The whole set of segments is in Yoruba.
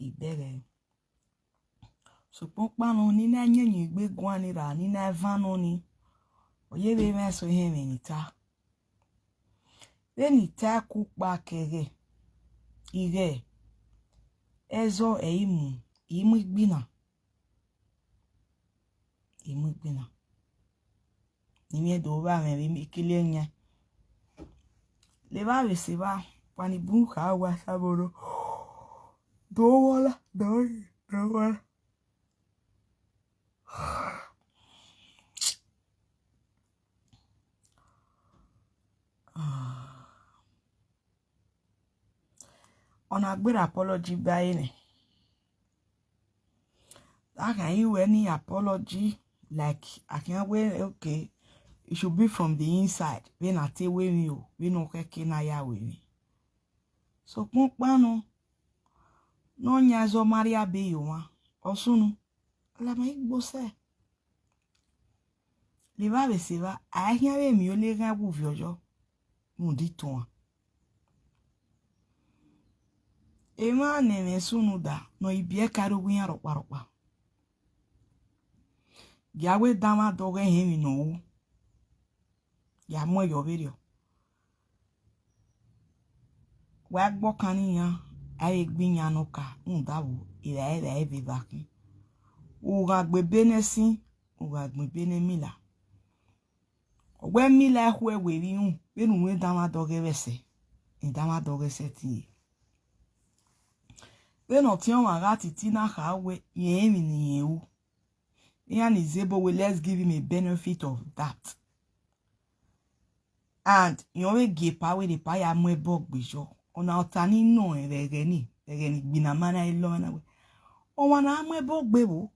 ibere so pokpano ni na nyenye igbe gwanira ni na vano ni oye be meso he menita benita kukpa kege ige ezo imu igbina ni me do ba me mi kile nya le ba be se ba pani bu ka wa Asaboro do wala do wala on a good apology by any. How can you any apology? Like I can't wait, okay. It should be from the inside. When I tell you, we no keke na ya with me. So pano no nyazo Maria be you wa osunu. La ma igbo se. Le va be se va. A hear me o le gan bu viojo. Mo di ton. Ema neme sunu da no ibie karo gwinya rokpa Yawe dama doge hemi no ya mo yo video wa gbo kan niyan aye gbinya no ka ndawo ira ebe bakin o ga gbe benesin o ga gbe benemila ogbe mila hwe we ri hun benu we dama doge wese ndama doge seti when Otion Atiti na hawe yemi ni yewu. Ian is able, let's give him a benefit of that. And you always give power the pie a mwe bog bijo. On our tani no regeni bina mana ilona we. O wana mwe bog bebo.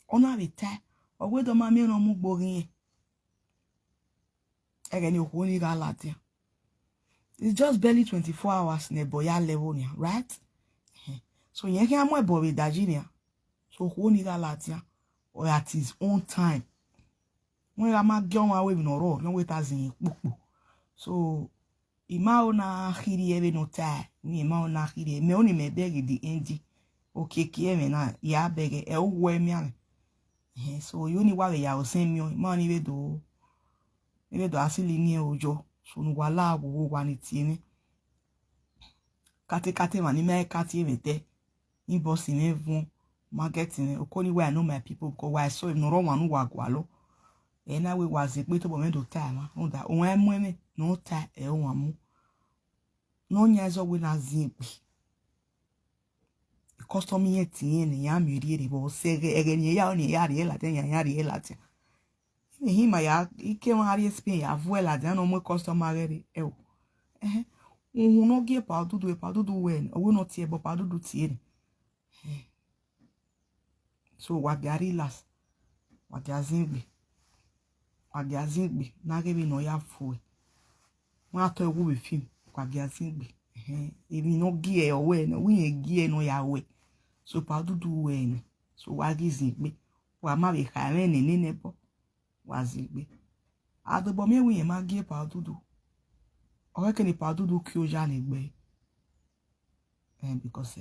Ona vita. O we do mami no mu boginye. Egeni okoni ga latia. It's just barely 24 hours ne boya level nia, right? So yen can mwe bobe dajinia. So honi ga latia or at his own time. When la ma gyon wa we no ro, yon we tazin kpukpu. So ima ona khiri ebe no ta, ni ima ona khiri me oni me beg di endi. Okay ki me na ya beg e wo mi an. So yoni wa we ya o sen mi o ma ni we do asili ni ojo. So nu wala wo wani tiene kate mani me kate mete ni boss me vun marketing okoni where I know my people because why so no ro wanu wa gwalo e na we was pe to bo me do time onda o wan mu me no ta e wan mu no nya zo we na zimpi custom ye tiene ya mi ri bo se ege ni ya oni ya ri la ten ya ri la ten hima ya ike mari spin ya vuela de no mo customer re e o no ge pa dudu wen o no tie bo pa dudu tie so wa gari las wa gazingbe na ge bi no ya fu wa to ewu be film wa gazingbe ebi no gi e o we no wi gi e no ya we so pa dudu wen so wa gizingbe wa ma be ka re ni nebo wazigbe adobo me wi ma gie pa dudu o ke ni pa dudu ki o ja ni gbe because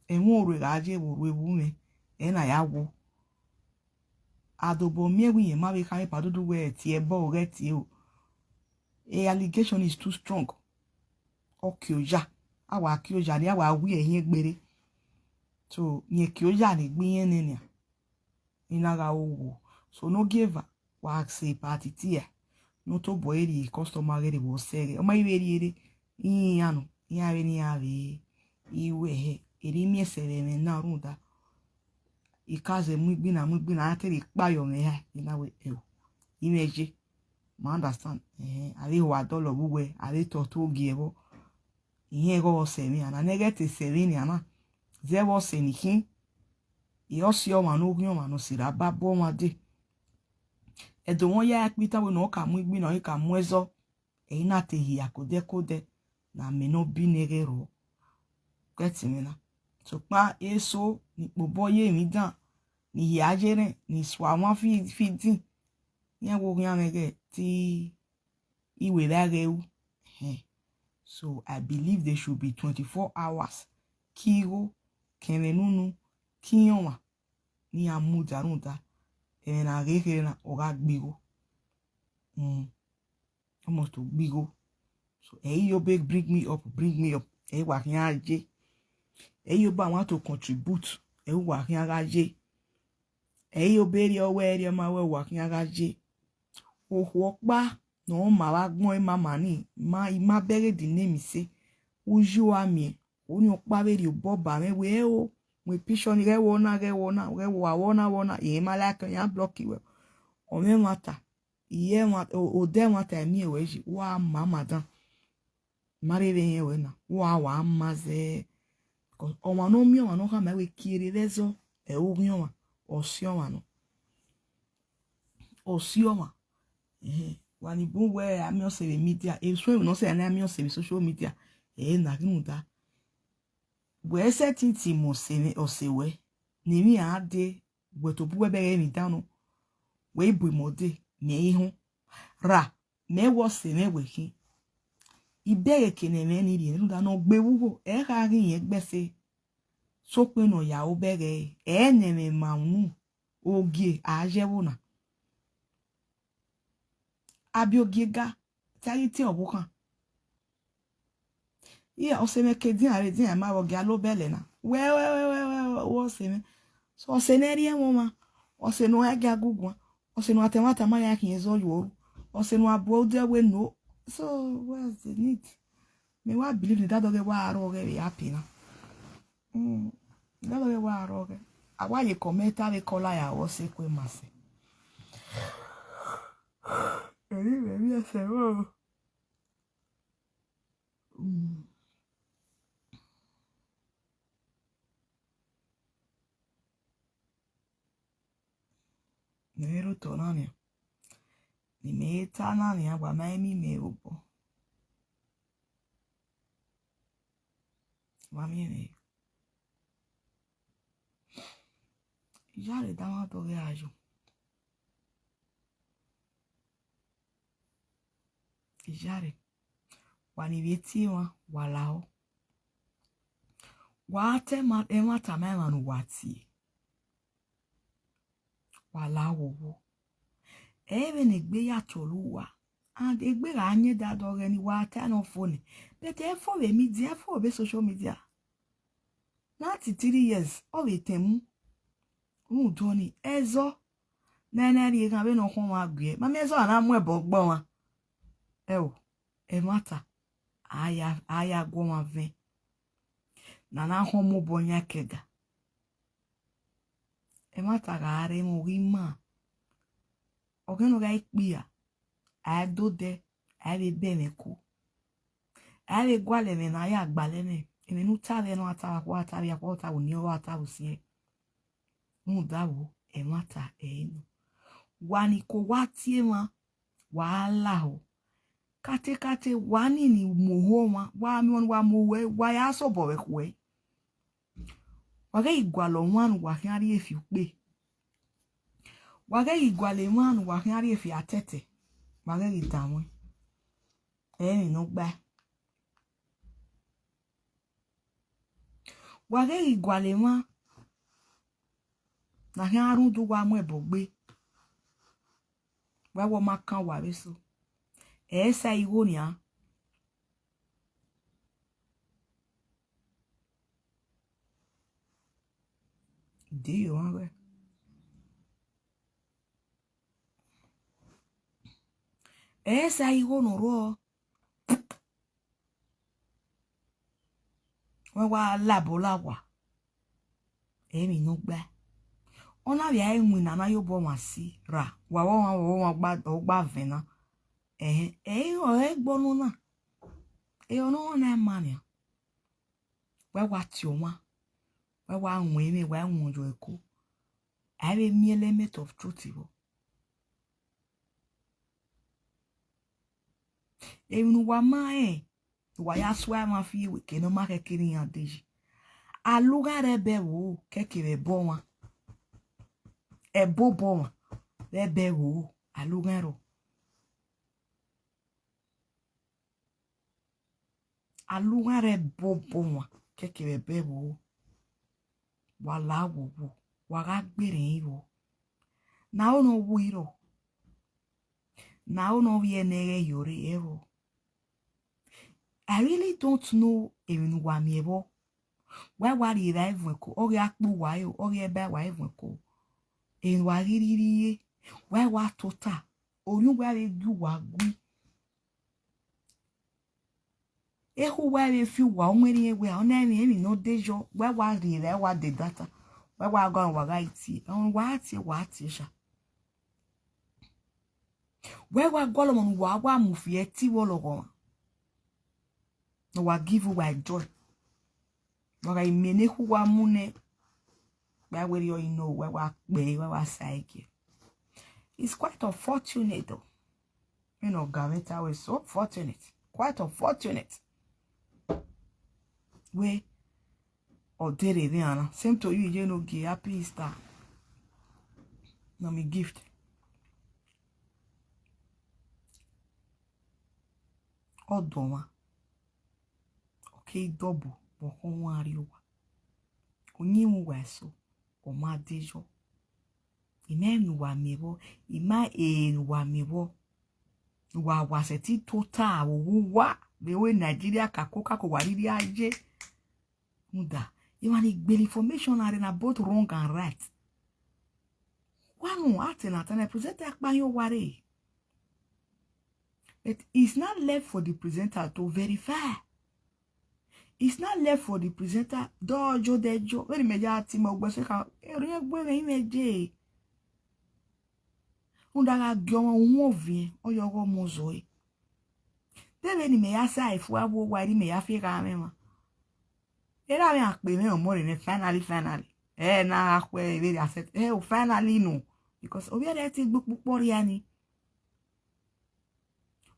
won ore ga je wo ewu me na ya wo adobo me wi ma be ka pa dudu we ti e bo re ti o allegation is too strong o ki o ja awa ki o ja ni awa wi eyin gbere so ni ki o ja ni gbe yen ni ina ga wo so no give wa se Atiti no to boyeri customer re bo sere o ma iweri iyanu iyawe ni yawe iwe he eri mi esere me na runda ikaze mu gbina akere payo me ha ina we imeje ma understand ari wa dolo buwe ari to giebo ihe go se mi ana negate se ni ana zewo se ni kin iosi o ma no gun o ma no sira babo ma de edo won ya pita we no ka mu igbi no ka mu ezo na te hi akode na me no bi negero get me na so pa eso ni pobo ye mi dan ni ya jere ni swa won fi din yen wo yan mege ti iwe la rewu So I believe there should be 24 hours. Kiro, kenenunu, kinyoma, ni amudarunta, na rekena ora bigo. Almost to bigo. So you big bring me up. Working aje. You want to contribute. Working aje. You bury your way, your ma working aje. Walk ba no ma wagmo ma mani ma bury the name say. Uju ami. Oni okpa bury boba me we o. We pishon re wona. Ye ma like ya block you. O me mata. Ye ma o de mata mi weji. Wa mama dan. Marire ye we na. Wa maze. O ma no mi o ma no ka me we kiri rezo. E o mi o ma. O si o ma no. O si o ma. Wani bu we ami o se media. E so no se na ami o se social media. Na kinuta. We se tinti mo se o se we. Ni mi ade we to bu we be mi dano. We bu mo de me ihun. Ra me wo se me we kin. Ibere kene me ni ri nu da no gbe wuwo e ka ri yen gbese so pe no ya o bere e ne me mamu ogie ajewo na abi ogie ga tari ti obukan iya o se me ke din are din ma wo ga lo bele na we wo se me so o se ne ri e mo ma o se no e ga gugun o se no atemata ma ya kin zo yo o se no abo de we no so what's the need. Me wa believe that dog wa aroge be happy na. That dog wa aroge. Awa ye commenta le kola ya o se kwe mase. Eri ese o. Nero tonani. Ni me tana ni agwa mai mi me upo. Mami me. Jare dama doge ajo. Jare. Wani veti wa walao. Wate ma emata mema nu wati. Walao wo. Even egbe ya toluwa. And egbe ga anye da doge ni wate no phone. But efo be media, efo be social media. 93 years of etemu. Doni ezo. Nene ri kan be no kon wa gbe. Ma me zo ana mu ebo gbo wa. E mata. Aya go wa ven. Na na ho mo bonya kega. E mata ga are mo rima. Ogeno ga ikpia. A do de. A be be me ku. A be gwale me na ya gbale me. E me nu tale no ata kwa ata ya kwa ata oni o ata usie. Mu dawo e mata e no. Wani ko watie ma wala ho. Kate wani ni muho ma wa mi won wa muwe wa ya so bo we kwe. Wage igwalo wan wa kiari efi pe. Wage igwale wan wa kiari efi atete. Wage idamu. Ni no gba. Wage igwale wan na kiarun du wa mu ebogbe. Wa wo makan wa beso. Esa iwo ni a. Dio anwe. Esa iwo no ro. Wa labola wa. Emi no gba. Ona bia enwi na na yo bo ma si ra. Wa wo gba vena. O gbonu na. Ono na mania. Wa ti o wa. Wa nwe me wa nwo jo eko. Have me element of truth ibo. Enu wa ma wa ya swa ma fi we ke no ma ke kiri yan deji. Aluga rebe wo ke kire bo wa. E bobo wa. Rebe wo aluga ro. alungare bobo keke bebo wala wo waga gbere yo na ono wiro na ono vienere yore ero. I really don't know even wamiebo why wari rival ko ori akpu wayo ori ebe wa even ko en wariri why wa tota oyun wa re ju wa gui ehu wa re fi wa onwere ewe ona emi no dejo why wa ri re wa de data why wa go wa ga iti on wa ti sha why wa go lo mo wa mu fi eti wo lo go no wa give you joy waga imene hu wa mune ba where you know where wa saiki. It's quite unfortunate though. You know, Gavita was so fortunate. Quite unfortunate. Where or did it Rihanna? Same to you know, give happy Easter. No me gift. Odoma. Okay, double. Onye mweso oma dejo imenu wa mebo ima wa mebo wa waseti tota wa bewe Nigeria kakoka ko wariri aje muda you want the information are na both wrong and right wanu atena tana presenter akpanyo ware. But it's not left for the presenter to verify. It's not left for the presenter. Dojo dejo. Very majority mo gbese ka. Ere gbe me imeje. Undaga gyomo unwovi oyogo mozoe. Debe ni me ya sa ifu abo wari me ya fi ka mema. Era me akpe me omori ne finally. Na akwe very asset. Finally no. Because obi ade ti gbukpukpo ri ani.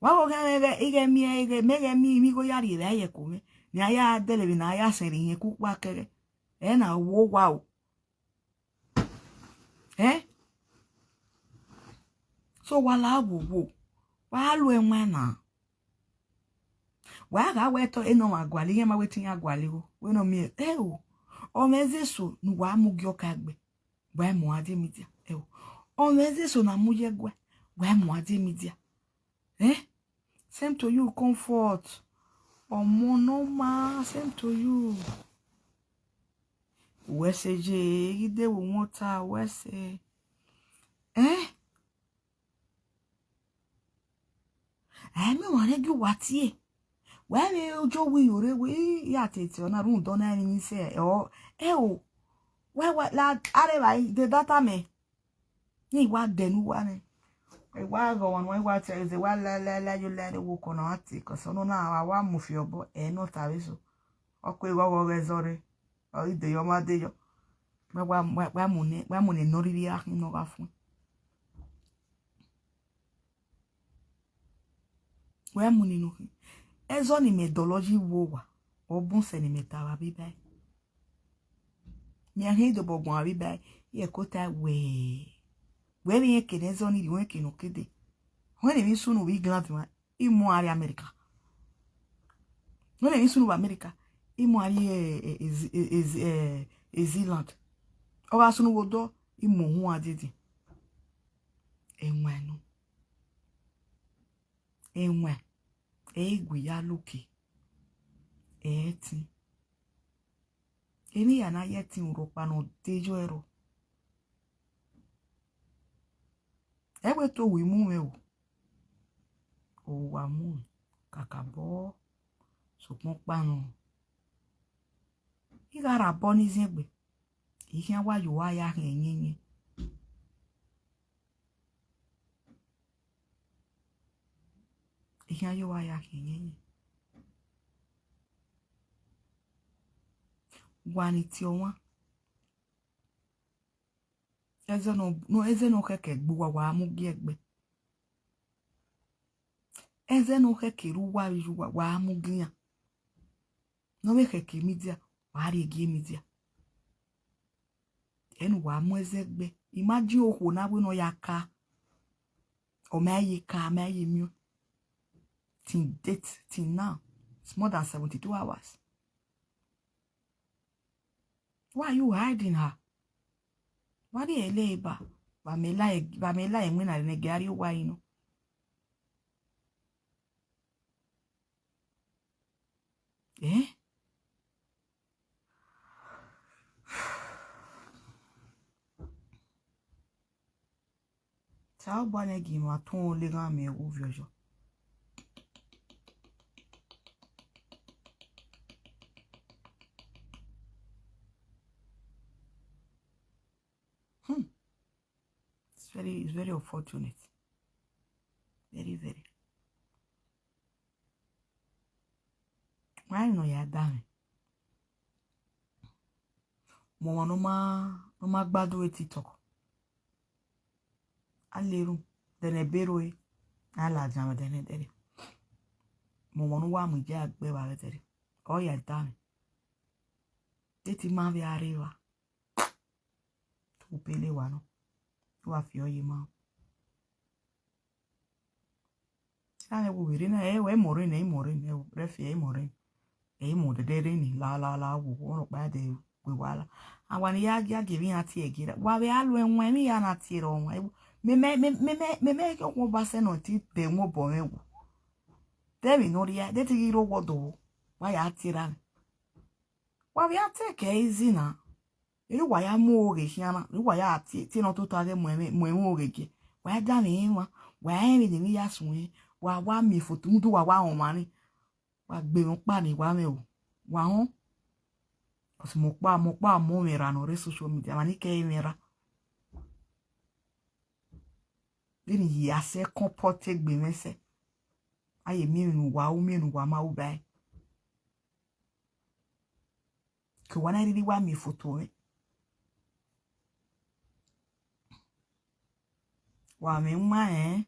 Wa go ga ige mi go yari re ye ko me. Ni aya delevi na aya seri ihe kukwa kere na wo wow so wala wo wa lu enwe na wa ga weto eno agwali ihe ma wetin agwali wo we no mi o meze so nu wa mu gi okagbe wa mu ade media o meze so na mu yegwe wa mu ade media same to you comfort. Monoma, same to you. Weseje, ide wo mota, wese. Me wane gi watie. We me ojo wi yore we ya tete ona run don na ni se we la are ba the data me. Ni wa denu wa ne. Wa go on when what is the la you let it walk on ati cause no na wa mu fi obo no tabiso okwe go rezore o ide yo ma de yo wa mu ne no riri ahin no ga fun wa mu ni no ezo ni methodology wo wa obun se ni metawa bi bai mi ahin do bogbon abi bai ye ko ta we where we can only the working okay. When we soon we glad one, imo ari America. When we soon America, imo ari is Zealand. Owa soon wodo imo hu adidi. Enwe no. Enwe. Egwe ya luki. Eti. Eni ya na yeti uropa no dejo ero. Ewe to wi mu me o wa mu kakabo sopon panu igara boni zegbe ihe wa yo wa ya henyenye ihe yo wa ya henyenye wani ti o wa eze no keke gbuwa wa mu gi egbe eze no keke ruwa wa mu gi ya no we keke media wa ri gi media enu wa mu eze egbe imagine oho na we no ya ka o me yi ka me yi mi tin date tin now It's more than 72 hours. Why are you hiding her? Why do you labor? But me lie when I negate you. Why you know? Eh? Ça va bien qui m'a ton les gars mais où vieux jo. It's very unfortunate. Very, very. Why no ya dame? Mo no ma gbadu TikTok. Aleru dene beroe ala jama dene dere. Mo no wa mu je agbe wa dere. O ya dame. Teti ma bi arriva. Tu pele wa no. Tu afio yi ma. Ane wo wiri na we morin e refi e morin. E mo de dere ni la wo wo pa de we wala. Awani ya giving ati egira. Wa we alu enwe mi ya na ti ro won. Me ko wo ba se no ti be wo bo me wo. Debi no ria, de ti ro wodo. Wa ya ti ran. Wa we ate easy na. Iru wa ya mu oge hiana. Iru wa ya ati ti no to age mo oge ke. Wa ya da mi wa. Wa ya mi de mi ya sun. Wa mi foto ndu wa hon mani. Wa gbe won pa ni wa me o. Wa hon. Cause mo pa mo me ra no re social media mani ke me ra. Then he ase comporte gbe mese. Aye mi nu wa ma u bai. Ke wana really wa mi foto me. Wa me nwa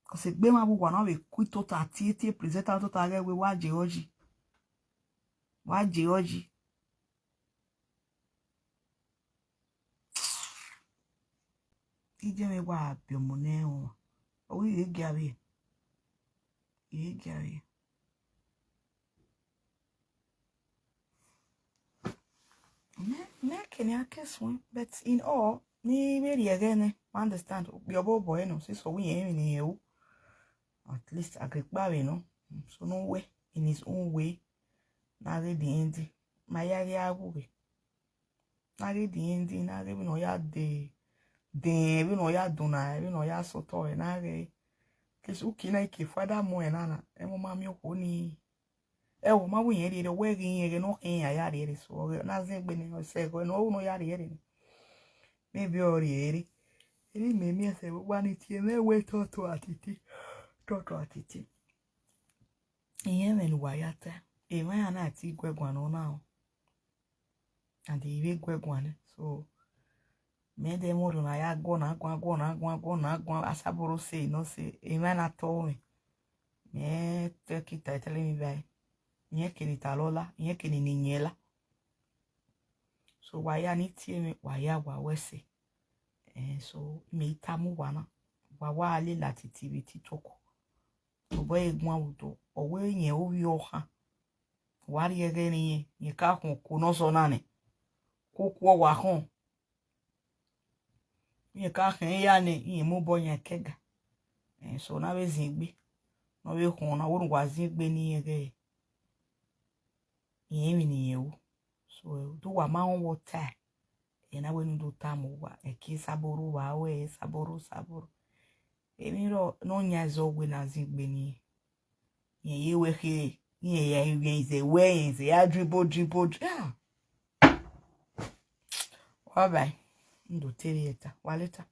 Cause gbe ma bu wa na we kwito ta Atiti presenter to ta ge we wa Georgie. Wa Georgie. Ije me wa biomone o. O ye gawe. Ye gawe. Me can ya kiss one, but in all, ni really again, understand. Your boy no, so we ain't in you. At least I get by, you know. So no way, in his own way. Now the end. My ya way. Now the end, now we know ya de. We know ya dona, we know ya so toy, now they. Kiss ukina ki father mo enana, emo mami okoni. Ewo ma wi yeri de wegi yeri no kin ya yari so na zegbe ni se go no yari maybe ori eri me mi se wa ni tie me we to Atiti iye me lu wayata e ma na ati gwegwan no now and e gwegwan so me de mo na ya go na Asaboro say no say e ma na to me te kita tele mi bai nye keni talola, nye keni ninyela. So waya ni tie me waya wa wese. So me itamu wana. Wa ale Atiti biti toko. So boy egwa wudo. Owe nye owi oha. Wari ege nye ka hon kuno so nane. Kokwo wa hon. Nye ka hen ya ne nye mubo nye kega. So na we zingbi. Na we hon na wuru wa zingbi ni ege. Ni you so do wa ma on water e na we ndo tamu wa e ki Asaboro wa we Asaboro emi ro no nya zo we na zigbe ni ye we he ye ye ze we ze ya dribble wa bai ndo tele eta waleta